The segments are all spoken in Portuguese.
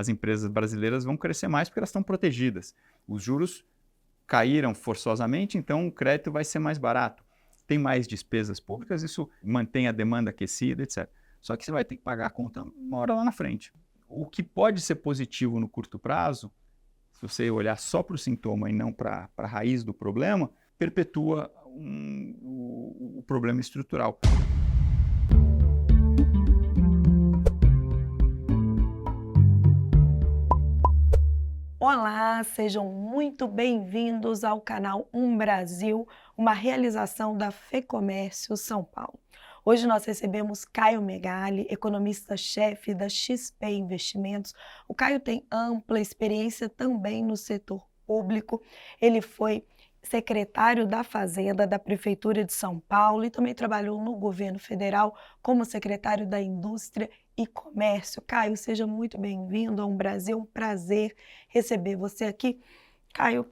as empresas brasileiras vão crescer mais porque elas estão protegidas. Os juros caíram forçosamente, então o crédito vai ser mais barato. Tem mais despesas públicas, isso mantém a demanda aquecida, etc. Só que você vai ter que pagar a conta uma hora lá na frente. O que pode ser positivo no curto prazo, se você olhar só para o sintoma e não para a raiz do problema, perpetua o problema estrutural. Olá, sejam muito bem-vindos ao canal Brasil, uma realização da FEComércio São Paulo. Hoje nós recebemos Caio Megali, economista-chefe da XP Investimentos. O Caio tem ampla experiência também no setor público. Ele foi secretário da Fazenda da Prefeitura de São Paulo e também trabalhou no governo federal como secretário da Indústria e Comércio. Caio, seja muito bem-vindo ao Brasil, um prazer receber você aqui. Caio,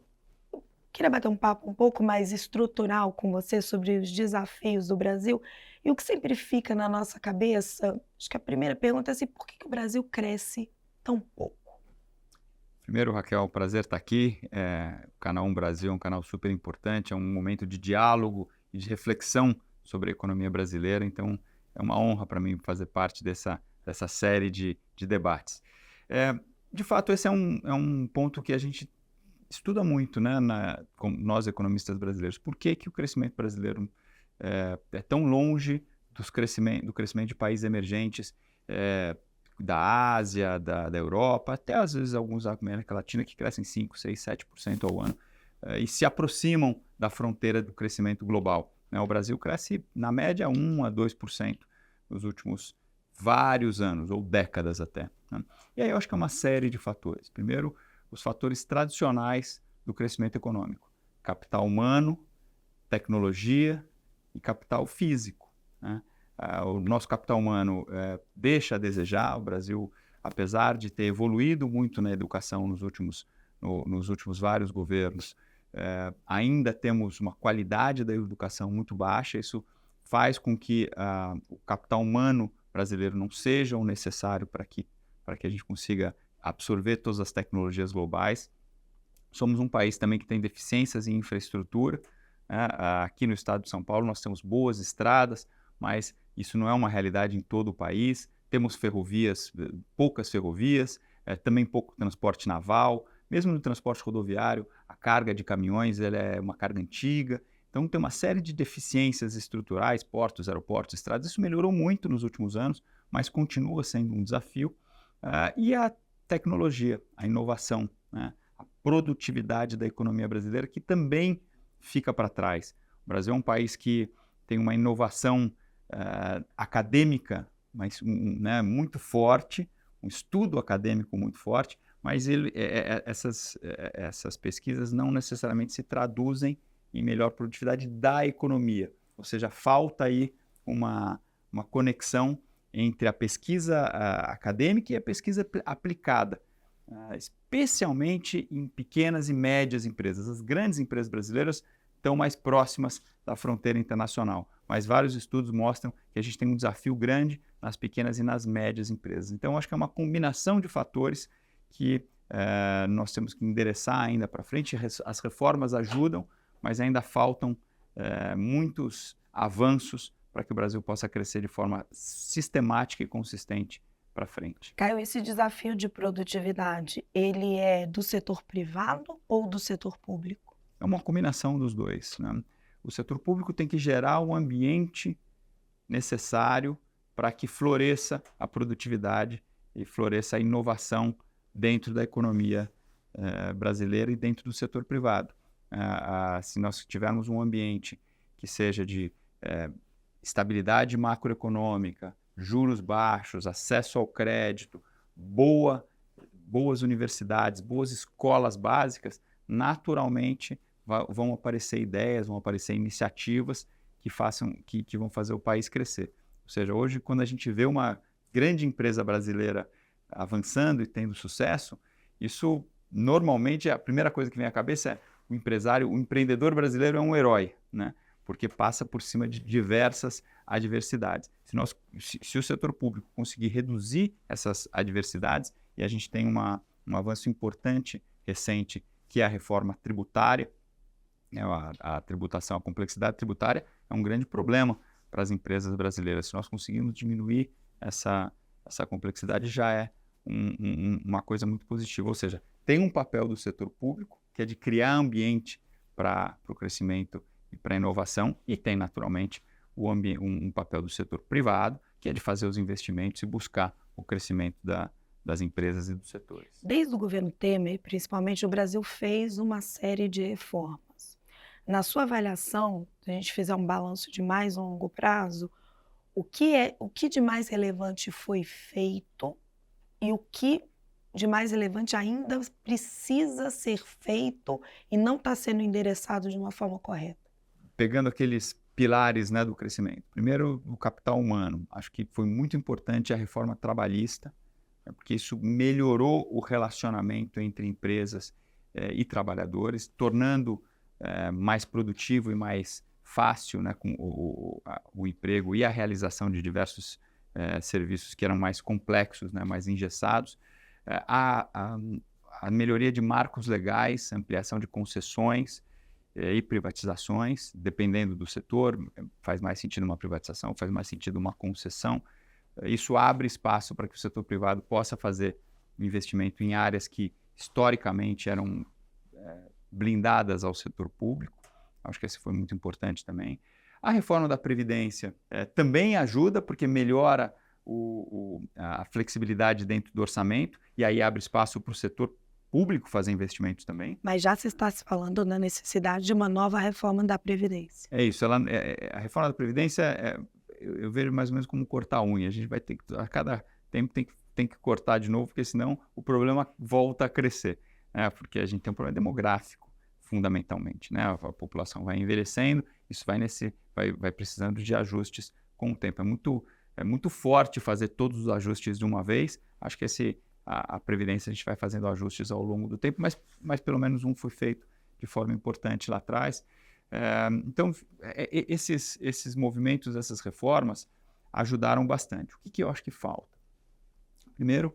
queria bater um papo um pouco mais estrutural com você sobre os desafios do Brasil e o que sempre fica na nossa cabeça. Acho que a primeira pergunta é assim, por que o Brasil cresce tão pouco? Primeiro, Raquel, prazer estar aqui. O canal Brasil é um canal super importante, é um momento de diálogo e de reflexão sobre a economia brasileira, então é uma honra para mim fazer parte dessa série de debates. De fato, esse é um ponto que a gente estuda muito, né, como nós economistas brasileiros. Por que o crescimento brasileiro é tão longe do crescimento de países emergentes, da Ásia, da Europa, até às vezes alguns da América Latina que crescem 5%, 6%, 7% ao ano e se aproximam da fronteira do crescimento global, né? O Brasil cresce, na média, 1% a 2% nos últimos vários anos, ou décadas até, né? E aí eu acho que é uma série de fatores. Primeiro, os fatores tradicionais do crescimento econômico: capital humano, tecnologia e capital físico, né? O nosso capital humano deixa a desejar. O Brasil, apesar de ter evoluído muito na educação nos últimos vários governos, ainda temos uma qualidade da educação muito baixa. Isso faz com que o capital humano brasileiro não seja o necessário para que a gente consiga absorver todas as tecnologias globais. Somos um país também que tem deficiências em infraestrutura, né? Aqui no estado de São Paulo nós temos boas estradas, mas isso não é uma realidade em todo o país. Temos ferrovias, poucas ferrovias, também pouco transporte naval. Mesmo no transporte rodoviário, a carga de caminhões ela é uma carga antiga. Então tem uma série de deficiências estruturais, portos, aeroportos, estradas. Isso melhorou muito nos últimos anos, mas continua sendo um desafio. E a tecnologia, a inovação, né? A produtividade da economia brasileira, que também fica para trás. O Brasil é um país que tem uma inovação acadêmica, mas né, muito forte, um estudo acadêmico muito forte, mas essas pesquisas não necessariamente se traduzem em melhor produtividade da economia. Ou seja, falta aí uma conexão entre a pesquisa acadêmica e a pesquisa aplicada, especialmente em pequenas e médias empresas. As grandes empresas brasileiras estão mais próximas da fronteira internacional, mas vários estudos mostram que a gente tem um desafio grande nas pequenas e nas médias empresas. Então, acho que é uma combinação de fatores que nós temos que endereçar ainda para frente. As reformas ajudam, mas ainda faltam muitos avanços para que o Brasil possa crescer de forma sistemática e consistente para frente. Caio, esse desafio de produtividade, ele é do setor privado ou do setor público? É uma combinação dos dois, né? O setor público tem que gerar o ambiente necessário para que floresça a produtividade e floresça a inovação dentro da economia brasileira e dentro do setor privado. Se nós tivermos um ambiente que seja de estabilidade macroeconômica, juros baixos, acesso ao crédito, boas universidades, boas escolas básicas, naturalmente vão aparecer ideias, vão aparecer iniciativas que vão fazer o país crescer. Ou seja, hoje, quando a gente vê uma grande empresa brasileira avançando e tendo sucesso, isso normalmente a primeira coisa que vem à cabeça é o empreendedor brasileiro é um herói, né? Porque passa por cima de diversas adversidades. Se o setor público conseguir reduzir essas adversidades, e a gente tem um avanço importante, recente, que é a reforma tributária, né, a tributação, a complexidade tributária é um grande problema para as empresas brasileiras. Se nós conseguirmos diminuir essa complexidade, já é uma coisa muito positiva. Ou seja, tem um papel do setor público, que é de criar ambiente para o crescimento e para a inovação, e tem, naturalmente, um papel do setor privado, que é de fazer os investimentos e buscar o crescimento das empresas e dos setores. Desde o governo Temer, principalmente, o Brasil fez uma série de reformas. Na sua avaliação, se a gente fizer um balanço de mais longo prazo, o que de mais relevante foi feito e o que de mais relevante ainda precisa ser feito e não está sendo endereçado de uma forma correta? Pegando aqueles pilares, né, do crescimento. Primeiro, o capital humano. Acho que foi muito importante a reforma trabalhista, né, porque isso melhorou o relacionamento entre empresas e trabalhadores, tornando mais produtivo e mais fácil, né, com o emprego e a realização de diversos serviços que eram mais complexos, né, mais engessados. A melhoria de marcos legais, ampliação de concessões e privatizações, dependendo do setor, faz mais sentido uma privatização, faz mais sentido uma concessão. Isso abre espaço para que o setor privado possa fazer investimento em áreas que historicamente eram blindadas ao setor público. Acho que esse foi muito importante também. A reforma da Previdência também ajuda, porque melhora a flexibilidade dentro do orçamento, e aí abre espaço para o setor público fazer investimentos também. Mas já se está se falando na necessidade de uma nova reforma da Previdência. É isso, a reforma da Previdência, eu vejo mais ou menos como cortar a unha. A gente vai ter que, a cada tempo tem que cortar de novo, porque senão o problema volta a crescer, né? Porque a gente tem um problema demográfico, fundamentalmente, né? A população vai envelhecendo, isso vai precisando de ajustes com o tempo. É muito forte fazer todos os ajustes de uma vez. Acho que a Previdência a gente vai fazendo ajustes ao longo do tempo, mas pelo menos um foi feito de forma importante lá atrás. Então, esses movimentos, essas reformas ajudaram bastante. O que eu acho que falta? Primeiro,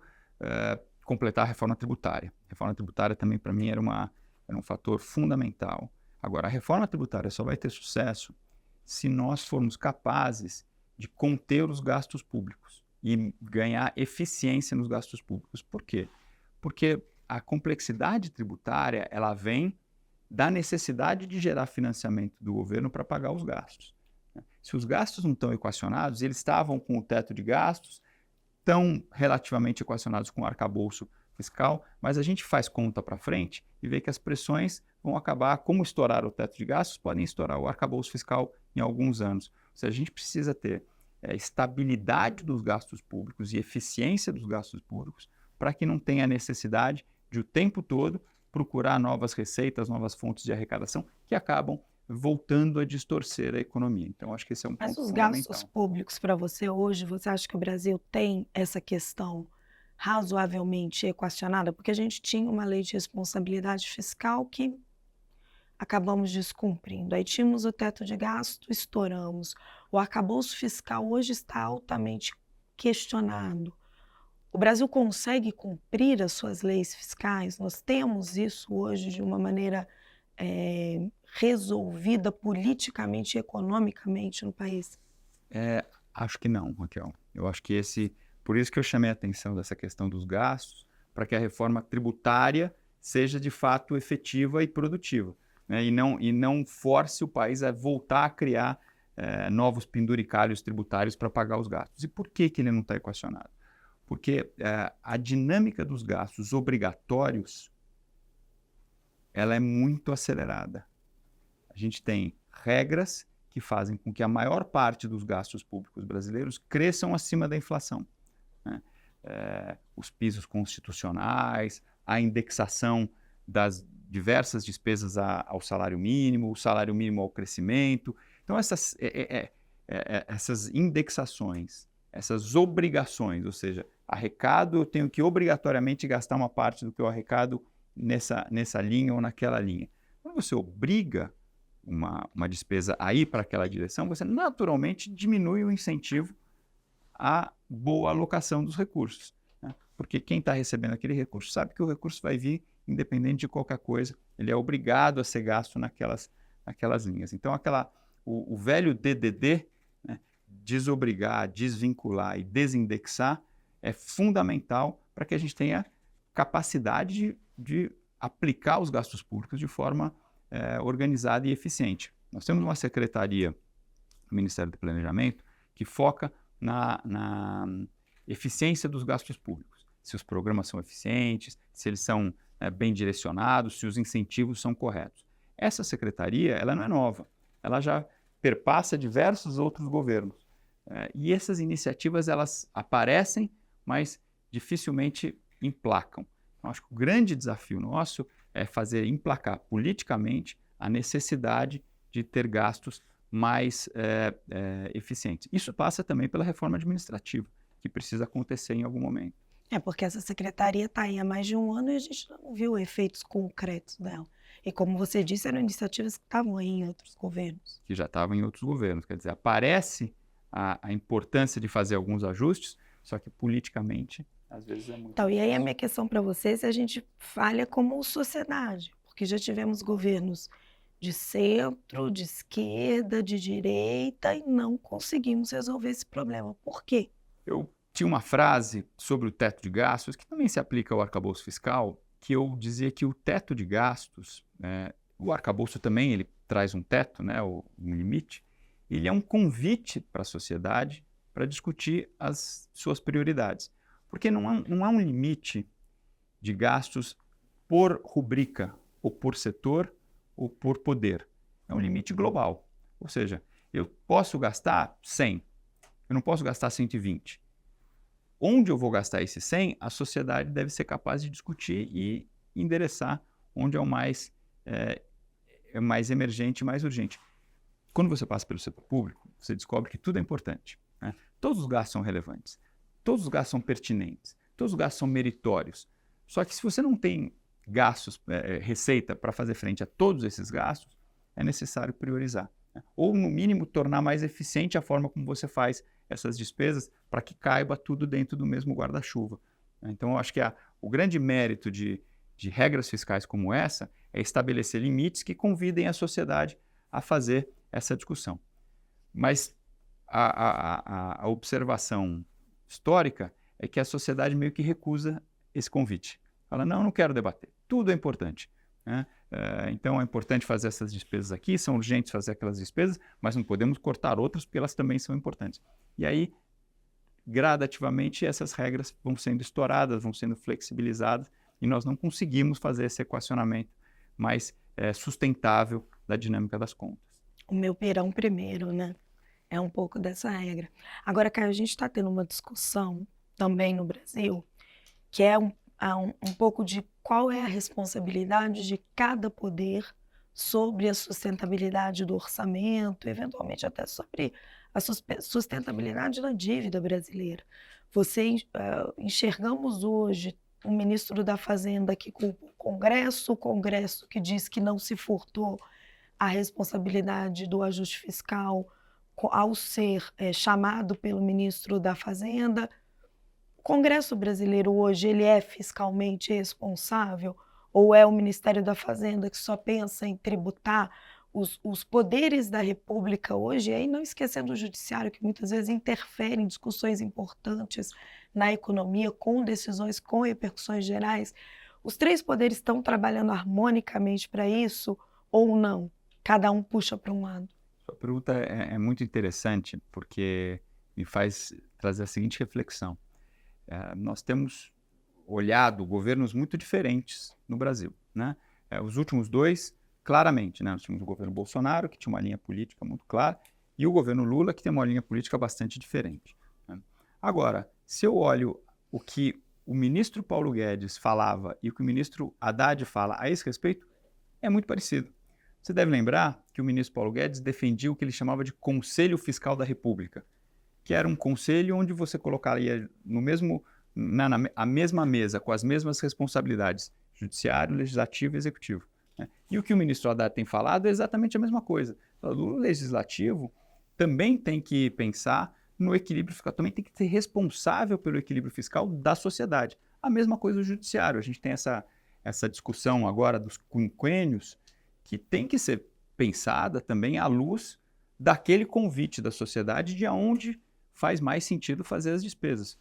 completar a reforma tributária. A reforma tributária também, para mim, era um fator fundamental. Agora, a reforma tributária só vai ter sucesso se nós formos capazes de conter os gastos públicos e ganhar eficiência nos gastos públicos. Por quê? Porque a complexidade tributária, ela vem da necessidade de gerar financiamento do governo para pagar os gastos. Se os gastos não estão equacionados, eles estavam com o teto de gastos, estão relativamente equacionados com o arcabouço fiscal, mas a gente faz conta para frente e vê que as pressões vão acabar, como estourar o teto de gastos, podem estourar o arcabouço fiscal em alguns anos. Ou seja, a gente precisa ter estabilidade dos gastos públicos e eficiência dos gastos públicos para que não tenha necessidade de o tempo todo procurar novas receitas, novas fontes de arrecadação que acabam voltando a distorcer a economia. Então, acho que esse é um ponto fundamental. Mas os gastos públicos para você hoje, você acha que o Brasil tem essa questão razoavelmente equacionada? Porque a gente tinha uma lei de responsabilidade fiscal que acabamos descumprindo. Aí tínhamos o teto de gasto, estouramos. O arcabouço fiscal hoje está altamente questionado. O Brasil consegue cumprir as suas leis fiscais? Nós temos isso hoje de uma maneira resolvida politicamente e economicamente no país? Acho que não, Raquel. Eu acho que por isso que eu chamei a atenção dessa questão dos gastos, para que a reforma tributária seja de fato efetiva e produtiva, né? E não force o país a voltar a criar novos penduricalhos tributários para pagar os gastos. E por que ele não está equacionado? Porque a dinâmica dos gastos obrigatórios ela é muito acelerada. A gente tem regras que fazem com que a maior parte dos gastos públicos brasileiros cresçam acima da inflação, né? Os pisos constitucionais, a indexação das diversas despesas ao salário mínimo, o salário mínimo ao crescimento. Então, essas indexações, essas obrigações, ou seja, arrecado, eu tenho que obrigatoriamente gastar uma parte do que eu arrecado nessa linha ou naquela linha. Quando você obriga uma despesa a ir para aquela direção, você naturalmente diminui o incentivo à boa alocação dos recursos, né? Porque quem está recebendo aquele recurso sabe que o recurso vai vir independente de qualquer coisa, ele é obrigado a ser gasto naquelas linhas. Então, o velho DDD, né, desobrigar, desvincular e desindexar, é fundamental para que a gente tenha capacidade de aplicar os gastos públicos de forma organizada e eficiente. Nós temos uma secretaria do Ministério do Planejamento que foca na eficiência dos gastos públicos. Se os programas são eficientes, se eles são bem direcionados, se os incentivos são corretos. Essa secretaria, ela não é nova, ela já perpassa diversos outros governos. E essas iniciativas, elas aparecem, mas dificilmente emplacam. Então, acho que o grande desafio nosso é fazer emplacar politicamente a necessidade de ter gastos mais eficientes. Isso passa também pela reforma administrativa, que precisa acontecer em algum momento. Porque essa secretaria está aí há mais de um ano e a gente não viu efeitos concretos dela. E como você disse, eram iniciativas que estavam aí em outros governos. Que já estavam em outros governos. Quer dizer, aparece a importância de fazer alguns ajustes, só que politicamente, às vezes, é muito Então, e aí a difícil. minha questão para você é se a gente falha como sociedade, porque já tivemos governos de centro, de esquerda, de direita e não conseguimos resolver esse problema. Por quê? Eu tinha uma frase sobre o teto de gastos, que também se aplica ao arcabouço fiscal, que eu dizia que o teto de gastos, o arcabouço também ele traz um teto, né, um limite, ele é um convite para a sociedade para discutir as suas prioridades. Porque não há um limite de gastos por rubrica, ou por setor, ou por poder. É um limite global. Ou seja, eu posso gastar 100, eu não posso gastar 120. Onde eu vou gastar esse 100, a sociedade deve ser capaz de discutir e endereçar onde é o mais emergente e mais urgente. Quando você passa pelo setor público, você descobre que tudo é importante, né? Todos os gastos são relevantes, todos os gastos são pertinentes, todos os gastos são meritórios. Só que se você não tem gastos, receita para fazer frente a todos esses gastos, é necessário priorizar, né? Ou, no mínimo, tornar mais eficiente a forma como você faz essas despesas para que caiba tudo dentro do mesmo guarda-chuva. Então, eu acho que o grande mérito de regras fiscais como essa é estabelecer limites que convidem a sociedade a fazer essa discussão. Mas a observação histórica é que a sociedade meio que recusa esse convite. Fala, não quero debater, tudo é importante, né? Então é importante fazer essas despesas aqui, são urgentes fazer aquelas despesas, mas não podemos cortar outras porque elas também são importantes. E aí, gradativamente, essas regras vão sendo estouradas, vão sendo flexibilizadas e nós não conseguimos fazer esse equacionamento mais sustentável da dinâmica das contas. O meu pirão primeiro, né? É um pouco dessa regra. Agora, Caio, a gente está tendo uma discussão também no Brasil, que é um pouco de qual é a responsabilidade de cada poder sobre a sustentabilidade do orçamento, eventualmente até sobre a sustentabilidade da dívida brasileira. Enxergamos hoje o ministro da Fazenda que culpa o Congresso que diz que não se furtou a responsabilidade do ajuste fiscal ao ser chamado pelo ministro da Fazenda. O Congresso brasileiro hoje ele é fiscalmente responsável ou é o Ministério da Fazenda que só pensa em tributar os poderes da República hoje? E aí não esquecendo o judiciário que muitas vezes interfere em discussões importantes na economia com decisões com repercussões gerais. Os três poderes estão trabalhando harmonicamente para isso ou não? Cada um puxa para um lado. Sua pergunta é muito interessante porque me faz trazer a seguinte reflexão. Nós temos olhado governos muito diferentes no Brasil, né? Os últimos dois, claramente, né? Nós tínhamos o governo Bolsonaro, que tinha uma linha política muito clara, e o governo Lula, que tem uma linha política bastante diferente, né? Agora, se eu olho o que o ministro Paulo Guedes falava e o que o ministro Haddad fala a esse respeito, é muito parecido. Você deve lembrar que o ministro Paulo Guedes defendia o que ele chamava de Conselho Fiscal da República, que era um conselho onde você colocaria a mesma mesa, com as mesmas responsabilidades, judiciário, legislativo e executivo, né? E o que o ministro Haddad tem falado é exatamente a mesma coisa. O legislativo também tem que pensar no equilíbrio fiscal, também tem que ser responsável pelo equilíbrio fiscal da sociedade. A mesma coisa o judiciário. A gente tem essa discussão agora dos quinquênios que tem que ser pensada também à luz daquele convite da sociedade de aonde faz mais sentido fazer as despesas.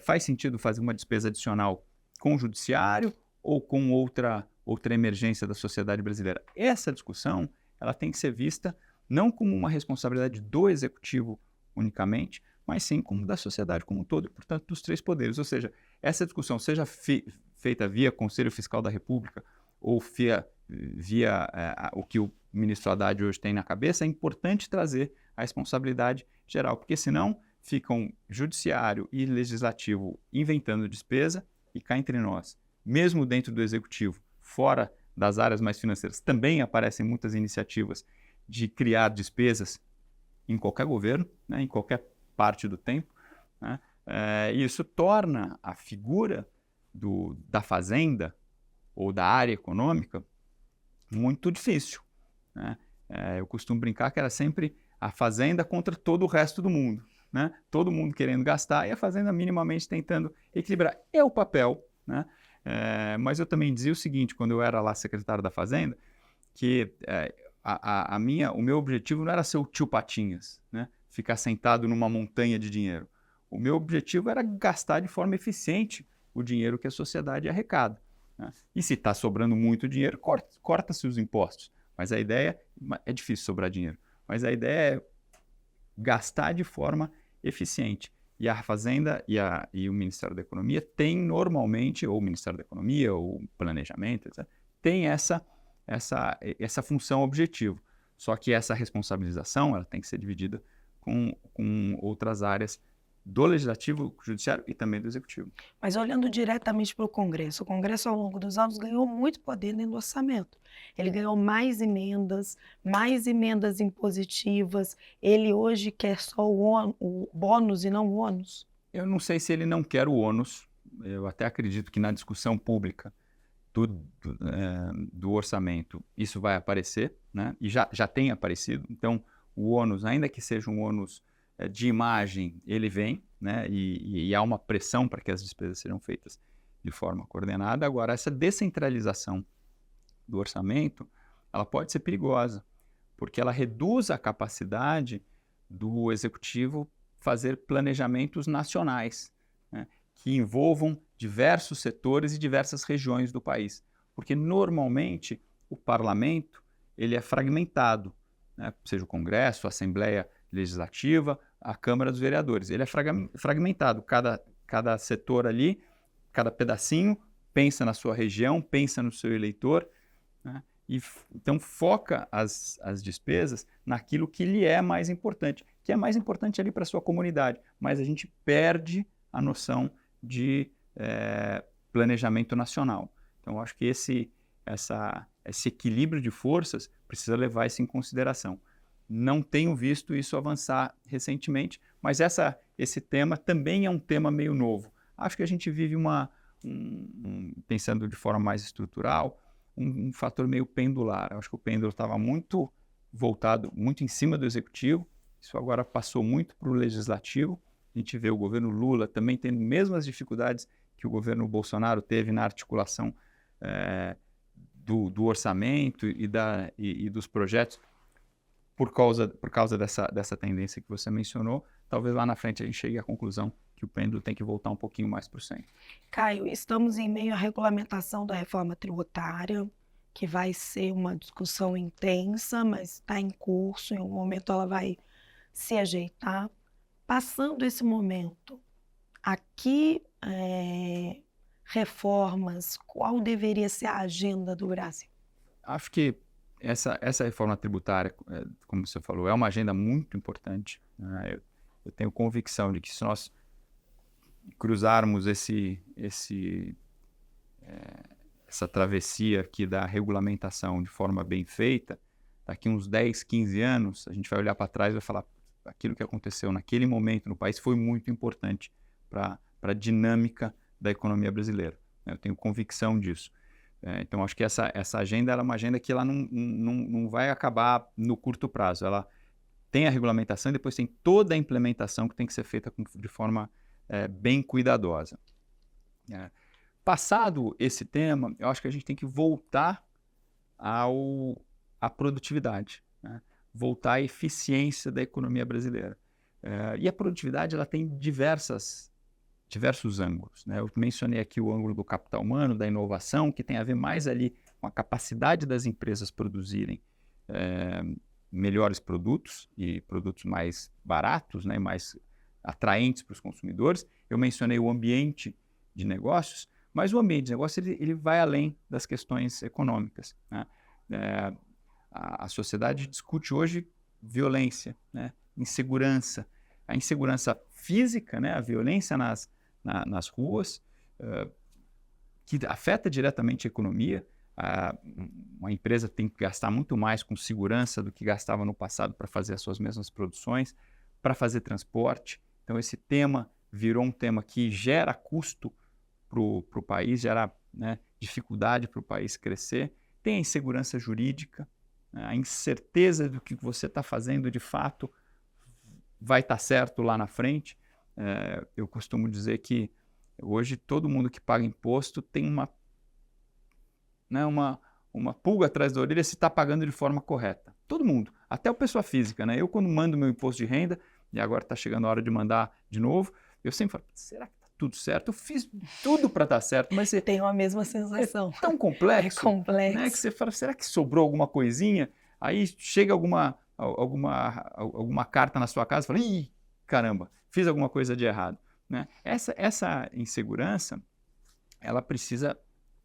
Faz sentido fazer uma despesa adicional com o judiciário ou com outra emergência da sociedade brasileira? Essa discussão ela tem que ser vista não como uma responsabilidade do executivo unicamente, mas sim como da sociedade como um todo e, portanto, dos três poderes. Ou seja, essa discussão seja feita via Conselho Fiscal da República ou via o que o ministro Haddad hoje tem na cabeça, é importante trazer a responsabilidade geral, porque senão ficam judiciário e legislativo inventando despesa e cá entre nós, mesmo dentro do executivo, fora das áreas mais financeiras, também aparecem muitas iniciativas de criar despesas em qualquer governo, né, em qualquer parte do tempo, né, e isso torna a figura da fazenda ou da área econômica muito difícil, né? Eu costumo brincar que era sempre a fazenda contra todo o resto do mundo, né? Todo mundo querendo gastar e a fazenda minimamente tentando equilibrar. É o papel, né? Mas eu também dizia o seguinte, quando eu era lá secretário da Fazenda, que o meu objetivo não era ser o tio Patinhas, né? Ficar sentado numa montanha de dinheiro. O meu objetivo era gastar de forma eficiente o dinheiro que a sociedade arrecada, né? E se está sobrando muito dinheiro, corta-se os impostos. Mas a ideia, é difícil sobrar dinheiro, mas a ideia é gastar de forma eficiente. E a Fazenda e o Ministério da Economia têm normalmente, ou o Ministério da Economia, ou o Planejamento, etc., tem essa função objetivo. Só que essa responsabilização ela tem que ser dividida com outras áreas do Legislativo, Judiciário e também do Executivo. Mas olhando diretamente para o Congresso ao longo dos anos ganhou muito poder dentro do orçamento. Ele ganhou mais emendas impositivas. Ele hoje quer só o bônus e não o ônus. Eu não sei se ele não quer o ônus. Eu até acredito que na discussão pública do orçamento isso vai aparecer, né? E já tem aparecido. Então, o ônus, ainda que seja um ônus de imagem, ele vem, né? E há uma pressão para que as despesas sejam feitas de forma coordenada. Agora, essa descentralização do orçamento, ela pode ser perigosa, porque ela reduz a capacidade do executivo fazer planejamentos nacionais, né, que envolvam diversos setores e diversas regiões do país. Porque, normalmente, o parlamento ele é fragmentado, né, seja o Congresso, a Assembleia Legislativa, a Câmara dos Vereadores. Ele é fragmentado, cada setor ali, cada pedacinho, pensa na sua região, pensa no seu eleitor, né? Então foca as despesas naquilo que lhe é mais importante, que é mais importante ali para a sua comunidade, mas a gente perde a noção de planejamento nacional. Então eu acho que esse equilíbrio de forças precisa levar isso em consideração. Não tenho visto isso avançar recentemente, mas esse tema também é um tema meio novo. Acho que a gente vive pensando de forma mais estrutural, um fator meio pendular. Eu acho que o pêndulo estava muito voltado, muito em cima do executivo, isso agora passou muito para o legislativo. A gente vê o governo Lula também tendo mesmas dificuldades que o governo Bolsonaro teve na articulação do orçamento e dos projetos por causa dessa tendência que você mencionou. Talvez lá na frente a gente chegue à conclusão que o pêndulo tem que voltar um pouquinho mais para o centro. Caio, estamos em meio à regulamentação da reforma tributária, que vai ser uma discussão intensa, mas está em curso, em algum momento ela vai se ajeitar. Passando esse momento, aqui reformas, qual deveria ser a agenda do Brasil? Acho que essa reforma tributária, como você falou, é uma agenda muito importante, né? Eu tenho convicção de que se nós cruzarmos essa travessia aqui da regulamentação de forma bem feita, daqui uns 10, 15 anos, a gente vai olhar para trás e vai falar aquilo que aconteceu naquele momento no país foi muito importante para a dinâmica da economia brasileira. Eu tenho convicção disso. Então, acho que essa agenda ela é uma agenda que ela não vai acabar no curto prazo. Ela tem a regulamentação e depois tem toda a implementação que tem que ser feita de forma bem cuidadosa. Passado esse tema, eu acho que a gente tem que voltar à produtividade, né? Voltar à eficiência da economia brasileira. E a produtividade ela tem diversos ângulos, né? Eu mencionei aqui o ângulo do capital humano, da inovação, que tem a ver mais ali com a capacidade das empresas produzirem melhores produtos e produtos mais baratos, né? Mais atraentes para os consumidores. Eu mencionei o ambiente de negócios, mas o ambiente de negócio ele vai além das questões econômicas, né? A sociedade discute hoje violência, né? Insegurança, a insegurança física, né? A violência nas ruas, que afeta diretamente a economia. Uma empresa tem que gastar muito mais com segurança do que gastava no passado para fazer as suas mesmas produções, para fazer transporte. Então, esse tema virou um tema que gera custo para o país, gera, né, dificuldade para o país crescer. Tem a insegurança jurídica, né, a incerteza do que você está fazendo de fato vai estar certo lá na frente. Eu costumo dizer que hoje todo mundo que paga imposto tem uma pulga atrás da orelha se está pagando de forma correta. Todo mundo, até a pessoa física, né? Eu quando mando meu imposto de renda, e agora está chegando a hora de mandar de novo, eu sempre falo, será que está tudo certo? Eu fiz tudo para dar certo, mas Tenho a mesma sensação. É tão complexo, É complexo. né, que você fala, será que sobrou alguma coisinha? Aí chega alguma carta na sua casa e fala, ih, caramba, fiz alguma coisa de errado, né? Essa insegurança, ela precisa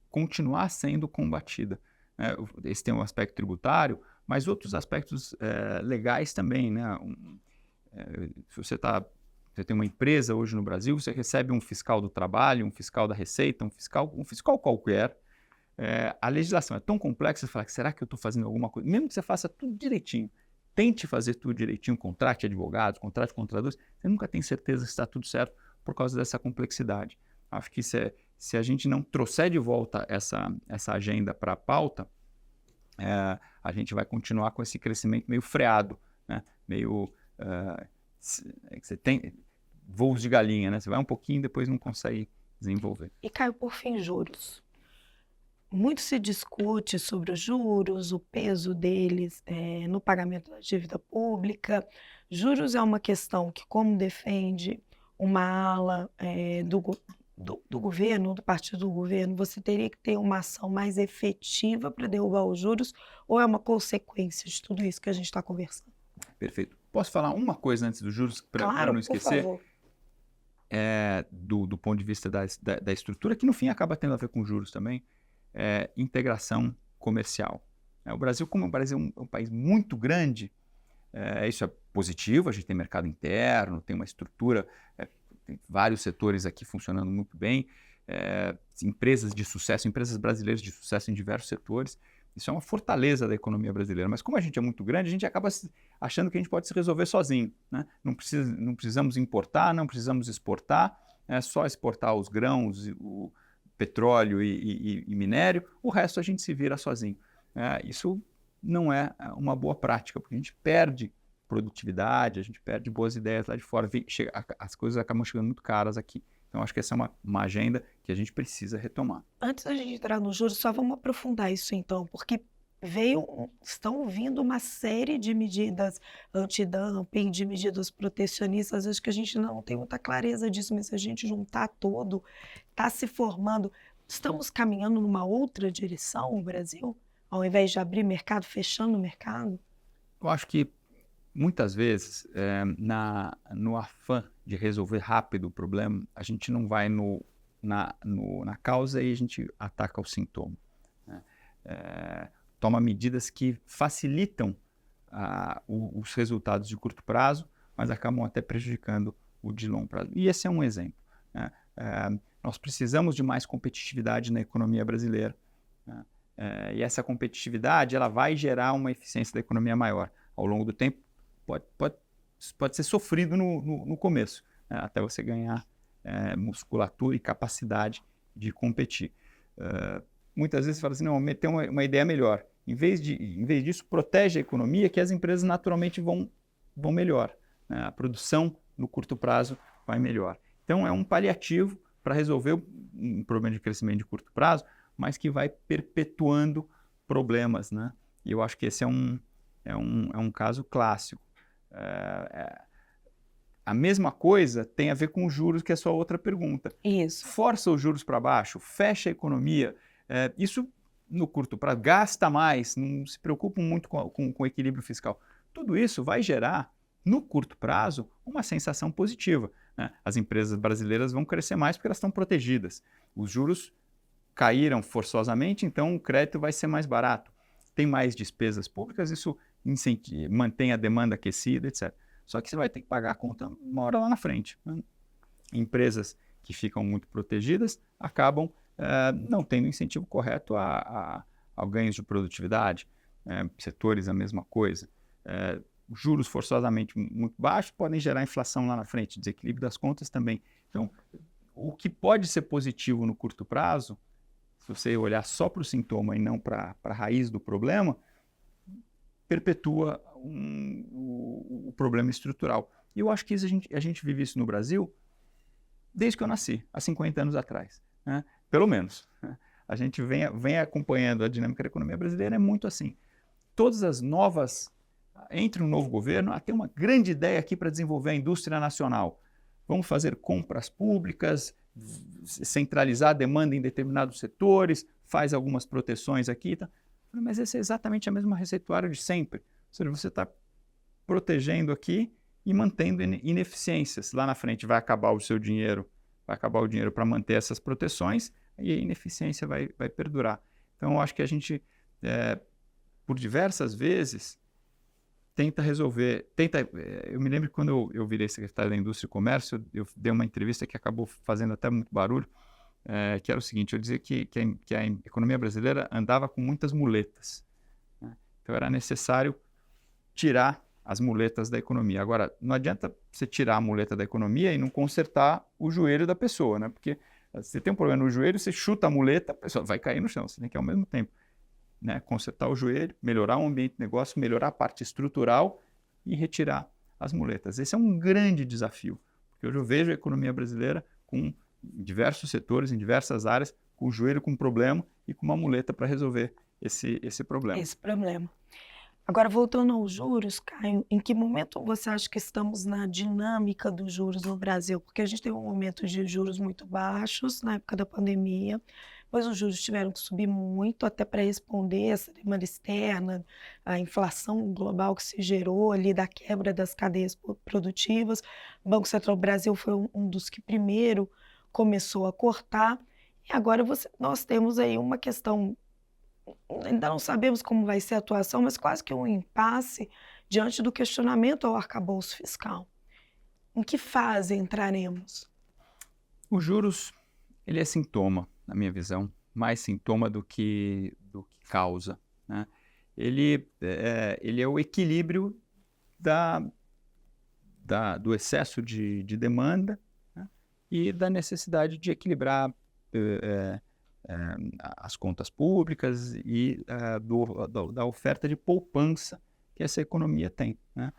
continuar sendo combatida, né? Esse tem um aspecto tributário, mas outros aspectos legais também, né? Se você tem uma empresa hoje no Brasil, você recebe um fiscal do trabalho, um fiscal da receita, um fiscal qualquer. A legislação é tão complexa, você fala, será que eu estou fazendo alguma coisa? Mesmo que você faça tudo direitinho, tente fazer tudo direitinho, contrate advogados, contrate contadores, você nunca tem certeza que está tudo certo por causa dessa complexidade. Acho que se a gente não trouxer de volta essa agenda para a pauta, a gente vai continuar com esse crescimento meio freado, né? Meio... você tem voos de galinha, né? Você vai um pouquinho e depois não consegue desenvolver. E Caio, por fim, juros. Muito se discute sobre os juros, o peso deles no pagamento da dívida pública. Juros é uma questão que, como defende uma ala do governo, do partido do governo, você teria que ter uma ação mais efetiva para derrubar os juros, ou é uma consequência de tudo isso que a gente está conversando? Perfeito. Posso falar uma coisa antes dos juros, para não esquecer? Por favor. Do ponto de vista da estrutura, que no fim acaba tendo a ver com juros também, integração comercial. O Brasil, como o Brasil é um país muito grande, isso é positivo, a gente tem mercado interno, tem uma estrutura, tem vários setores aqui funcionando muito bem, empresas de sucesso, empresas brasileiras de sucesso em diversos setores. Isso é uma fortaleza da economia brasileira. Mas como a gente é muito grande, a gente acaba achando que a gente pode se resolver sozinho, né? Não precisamos importar, não precisamos exportar, é só exportar os grãos, o petróleo e minério, o resto a gente se vira sozinho. Isso não é uma boa prática, porque a gente perde produtividade, a gente perde boas ideias lá de fora, as coisas acabam chegando muito caras aqui. Então, acho que essa é uma agenda que a gente precisa retomar. Antes da gente entrar nos juros, só vamos aprofundar isso então, porque estão vindo uma série de medidas anti-dumping, de medidas protecionistas. Acho que a gente não tem muita clareza disso, mas se a gente juntar todo, está se formando. Estamos caminhando numa outra direção, o Brasil? Ao invés de abrir mercado, fechando o mercado? Eu acho que muitas vezes, no afã de resolver rápido o problema, a gente não vai na causa e a gente ataca o sintoma, né? Toma medidas que facilitam os resultados de curto prazo, mas acabam até prejudicando o de longo prazo. E esse é um exemplo, né? Nós precisamos de mais competitividade na economia brasileira, né? E essa competitividade ela vai gerar uma eficiência da economia maior. Ao longo do tempo, pode ser sofrido no começo, né? Até você ganhar musculatura e capacidade de competir. muitas vezes fala assim, não, tem uma ideia melhor. Em vez disso, protege a economia que as empresas naturalmente vão melhor, né? A produção no curto prazo vai melhor. Então, é um paliativo para resolver um problema de crescimento de curto prazo, mas que vai perpetuando problemas, né? E eu acho que esse é um caso clássico. A mesma coisa tem a ver com os juros, que é a sua outra pergunta. Isso. Força os juros para baixo, fecha a economia. Isso, no curto prazo, gasta mais, não se preocupa muito com o equilíbrio fiscal. Tudo isso vai gerar, no curto prazo, uma sensação positiva, né? As empresas brasileiras vão crescer mais porque elas estão protegidas. Os juros caíram forçosamente, então o crédito vai ser mais barato. Tem mais despesas públicas, isso mantém a demanda aquecida, etc. Só que você vai ter que pagar a conta uma hora lá na frente, né? Empresas que ficam muito protegidas acabam não tendo incentivo correto a ganhos de produtividade. Setores a mesma coisa. Juros forçosamente muito baixos podem gerar inflação lá na frente, desequilíbrio das contas também. Então, o que pode ser positivo no curto prazo, se você olhar só para o sintoma e não para a raiz do problema, perpetua o problema estrutural. E eu acho que isso a gente vive isso no Brasil desde que eu nasci, há 50 anos atrás, né? Pelo menos. A gente vem acompanhando a dinâmica da economia brasileira, é muito assim. Todas as novas... Entre um novo governo, tem uma grande ideia aqui para desenvolver a indústria nacional. Vamos fazer compras públicas, centralizar a demanda em determinados setores, faz algumas proteções aqui. Tá? Mas essa é exatamente a mesma receituária de sempre. Ou seja, você está protegendo aqui e mantendo ineficiências. Lá na frente vai acabar o seu dinheiro, vai acabar o dinheiro para manter essas proteções e a ineficiência vai perdurar. Então, eu acho que a gente, por diversas vezes, tenta resolver, eu me lembro que quando eu virei secretário da Indústria e Comércio, eu dei uma entrevista que acabou fazendo até muito barulho, que era o seguinte, eu dizia que a economia brasileira andava com muitas muletas, né? Então era necessário tirar as muletas da economia. Agora, não adianta você tirar a muleta da economia e não consertar o joelho da pessoa, né? Porque você tem um problema no joelho, você chuta a muleta, a pessoa vai cair no chão, você tem que ao mesmo tempo, né, consertar o joelho, melhorar o ambiente de negócio, melhorar a parte estrutural e retirar as muletas. Esse é um grande desafio, porque hoje eu vejo a economia brasileira com diversos setores, em diversas áreas, com o joelho com problema e com uma muleta para resolver esse problema. Esse problema. Agora, voltando aos juros, Caio, em que momento você acha que estamos na dinâmica dos juros no Brasil? Porque a gente teve um momento de juros muito baixos na época da pandemia, depois os juros tiveram que subir muito até para responder essa demanda externa, a inflação global que se gerou ali da quebra das cadeias produtivas. O Banco Central do Brasil foi um dos que primeiro começou a cortar, e agora nós temos aí uma questão. Ainda não sabemos como vai ser a atuação, mas quase que um impasse diante do questionamento ao arcabouço fiscal. Em que fase entraremos? Os juros, ele é sintoma, na minha visão, mais sintoma do que causa, né? Ele é o equilíbrio do excesso de demanda, né? E da necessidade de equilibrar as contas públicas e da oferta de poupança que essa economia tem, né?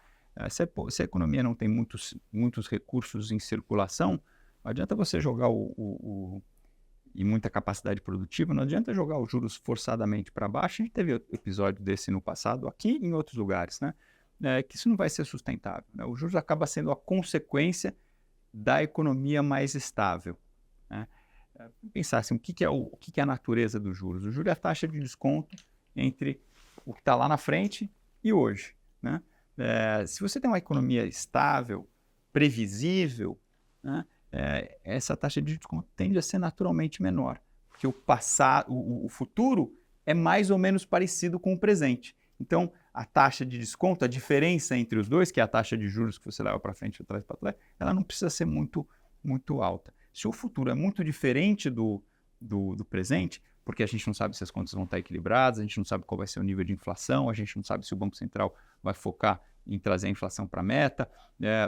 Se a economia não tem muitos recursos em circulação, não adianta você jogar e muita capacidade produtiva, não adianta jogar os juros forçadamente para baixo. A gente teve episódio desse no passado, aqui e em outros lugares, né? Que isso não vai ser sustentável, né? O juros acaba sendo a consequência da economia mais estável, né? Pensar assim, o que é a natureza dos juros? O juro é a taxa de desconto entre o que está lá na frente e hoje, né? Se você tem uma economia estável, previsível, né, essa taxa de desconto tende a ser naturalmente menor, porque o futuro é mais ou menos parecido com o presente. Então, a taxa de desconto, a diferença entre os dois, que é a taxa de juros que você leva para frente e traz para trás, ela não precisa ser muito, muito alta. Se o futuro é muito diferente do presente, porque a gente não sabe se as contas vão estar equilibradas, a gente não sabe qual vai ser o nível de inflação, a gente não sabe se o Banco Central vai focar em trazer a inflação para a meta,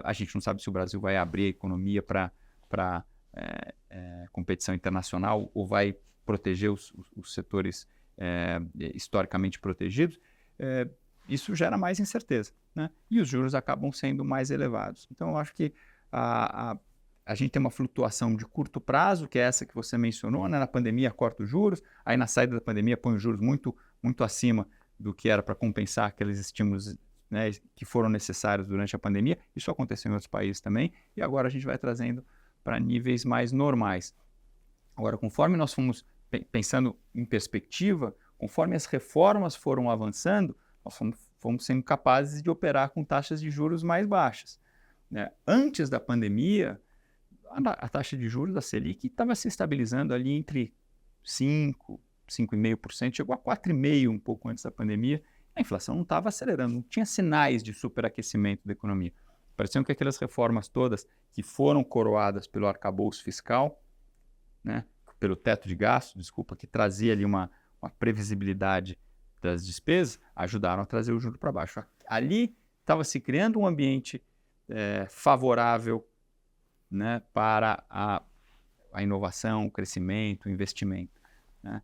a gente não sabe se o Brasil vai abrir a economia para competição internacional ou vai proteger os setores historicamente protegidos, isso gera mais incerteza, né? E os juros acabam sendo mais elevados. Então, eu acho que a gente tem uma flutuação de curto prazo, que é essa que você mencionou, né? Na pandemia corta os juros, aí na saída da pandemia põe os juros muito, muito acima do que era para compensar aqueles estímulos, né, que foram necessários durante a pandemia. Isso aconteceu em outros países também, e agora a gente vai trazendo para níveis mais normais. Agora, conforme nós fomos pensando em perspectiva, conforme as reformas foram avançando, nós fomos sendo capazes de operar com taxas de juros mais baixas, né? Antes da pandemia, a taxa de juros da Selic estava se estabilizando ali entre 5%, 5,5%, chegou a 4,5% um pouco antes da pandemia. A inflação não estava acelerando, não tinha sinais de superaquecimento da economia. Parecendo que aquelas reformas todas que foram coroadas pelo arcabouço fiscal, né, pelo teto de gasto, desculpa, que trazia ali uma previsibilidade das despesas, ajudaram a trazer o juro para baixo. Ali estava se criando um ambiente favorável, né, para a inovação, o crescimento, o investimento, né?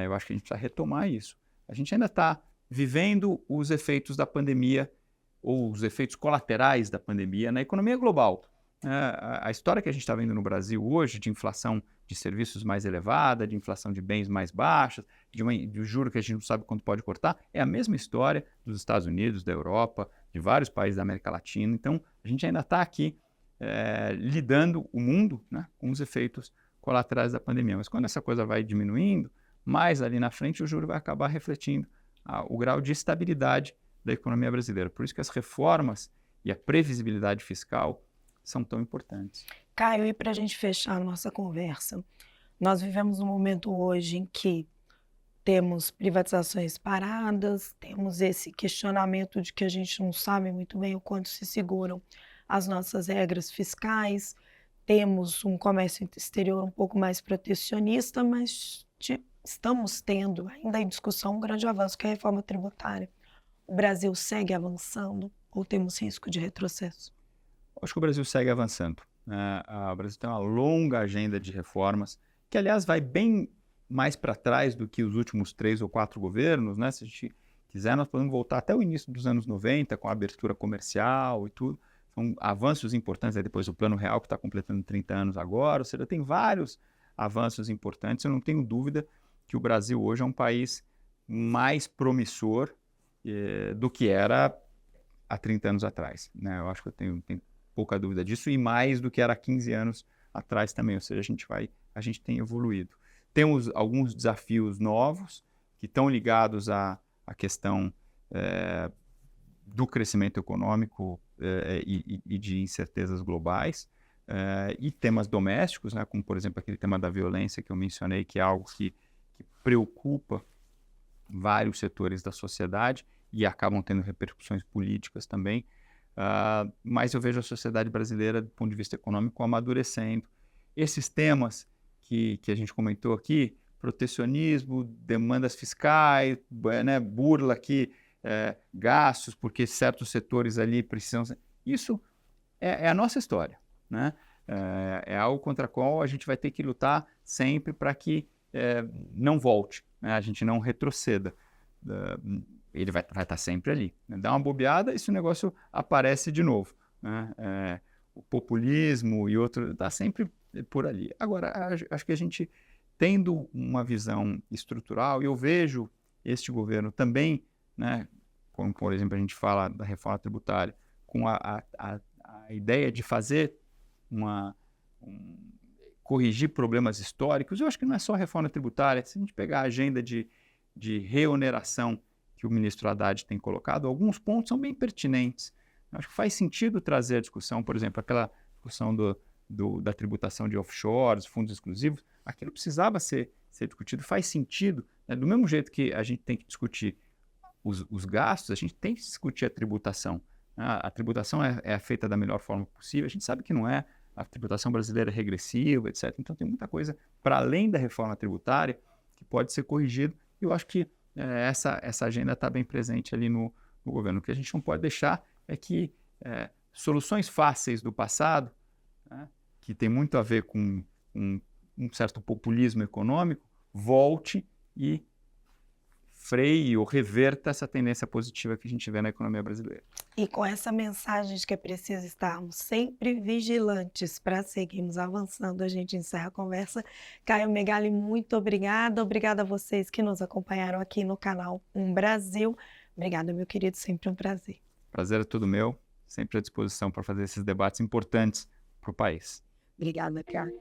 Eu acho que a gente precisa retomar isso. A gente ainda está vivendo os efeitos da pandemia ou os efeitos colaterais da pandemia na economia global. A história que a gente está vendo no Brasil hoje, de inflação de serviços mais elevada, de inflação de bens mais baixas, de juro que a gente não sabe quando pode cortar, é a mesma história dos Estados Unidos, da Europa, de vários países da América Latina. Então, a gente ainda está aqui lidando o mundo, né, com os efeitos colaterais da pandemia. Mas quando essa coisa vai diminuindo, mais ali na frente o juro vai acabar refletindo o grau de estabilidade da economia brasileira. Por isso que as reformas e a previsibilidade fiscal são tão importantes. Caio, e para a gente fechar a nossa conversa, nós vivemos um momento hoje em que temos privatizações paradas, temos esse questionamento de que a gente não sabe muito bem o quanto se seguram as nossas regras fiscais, temos um comércio exterior um pouco mais protecionista, mas estamos tendo ainda em discussão um grande avanço, que é a reforma tributária. O Brasil segue avançando ou temos risco de retrocesso? Acho que o Brasil segue avançando. O Brasil tem uma longa agenda de reformas, que, aliás, vai bem mais para trás do que os últimos 3 ou 4 governos, né? Se a gente quiser, nós podemos voltar até o início dos anos 90, com a abertura comercial e tudo. São avanços importantes, aí depois o Plano Real, que está completando 30 anos agora. Ou seja, tem vários avanços importantes. Eu não tenho dúvida que o Brasil hoje é um país mais promissor do que era há 30 anos atrás, né? Eu acho que eu tenho pouca dúvida disso, e mais do que era há 15 anos atrás também, ou seja, a gente tem evoluído. Temos alguns desafios novos que estão ligados à questão do crescimento econômico e de incertezas globais, e temas domésticos, né, como, por exemplo, aquele tema da violência que eu mencionei, que é algo que preocupa vários setores da sociedade e acabam tendo repercussões políticas também. Mas eu vejo a sociedade brasileira, do ponto de vista econômico, amadurecendo. Esses temas que a gente comentou aqui, protecionismo, demandas fiscais, né, burla aqui, gastos, porque certos setores ali precisam... Isso é a nossa história, né? É algo contra o qual a gente vai ter que lutar sempre para que não volte, né? A gente não retroceda. Ele vai estar sempre ali, né? Dá uma bobeada e esse negócio aparece de novo, né? O populismo e outro está sempre por ali. Agora, acho que a gente, tendo uma visão estrutural, e eu vejo este governo também, né, como, por exemplo, a gente fala da reforma tributária, com a ideia de fazer corrigir problemas históricos. Eu acho que não é só a reforma tributária. Se a gente pegar a agenda de reoneração que o ministro Haddad tem colocado, alguns pontos são bem pertinentes. Eu acho que faz sentido trazer a discussão, por exemplo, aquela discussão da tributação de offshores, fundos exclusivos, aquilo precisava ser discutido, faz sentido, né? Do mesmo jeito que a gente tem que discutir os gastos, a gente tem que discutir a tributação. A tributação é feita da melhor forma possível, a gente sabe que não é, a tributação brasileira é regressiva, etc. Então tem muita coisa para além da reforma tributária que pode ser corrigido, e eu acho que essa agenda está bem presente ali no governo. O que a gente não pode deixar é que soluções fáceis do passado, né, que tem muito a ver com um certo populismo econômico, volte e freie ou reverta essa tendência positiva que a gente vê na economia brasileira. E com essa mensagem de que é preciso estarmos sempre vigilantes para seguirmos avançando, a gente encerra a conversa. Caio Megali, muito obrigada. Obrigada a vocês que nos acompanharam aqui no canal Brasil. Obrigada, meu querido, sempre um prazer. Prazer é todo meu, sempre à disposição para fazer esses debates importantes para o país. Obrigada, Caio.